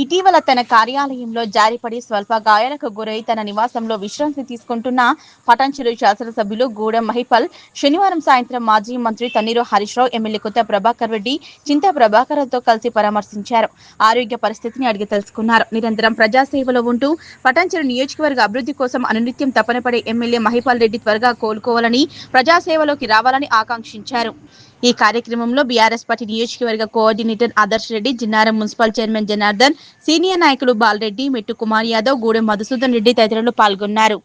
ఇటీవల తన కార్యాలయంలో జారిపడి స్వల్ప గాయాలకు గురై తన నివాసంలో విశ్రాంతి తీసుకుంటున్న పటాన్చెరు శాసనసభ్యులు గూడెం మహిపాల్ శనివారం సాయంత్రం మాజీ మంత్రి తన్నీరు హరీష్ రావు, ఎమ్మెల్యే కొత్త ప్రభాకర్ రెడ్డి, చింతా ప్రభాకర్తో కలిసి పరామర్శించారు. ఆరోగ్య పరిస్థితిని అడిగి తెలుసుకున్నారు. నిరంతరం ప్రజాసేవలో ఉంటూ పటాన్చెరు నియోజకవర్గ అభివృద్ధి కోసం అనునిత్యం తపన పడే ఎమ్మెల్యే మహిపాల్ రెడ్డి త్వరగా కోలుకోవాలని, ప్రజాసేవలోకి రావాలని ఆకాంక్షించారు. ఈ కార్యక్రమంలో బీఆర్ఎస్ పార్టీ నియోజకవర్గ coordinator Adarsh Reddy, Jinnaram municipal chairman Janardhan, senior నాయకులు బాలరెడ్డి, మెట్టు కుమార్ యాదవ్, గూడెం మధుసూదన్ రెడ్డి తదితరులు పాల్గొన్నారు.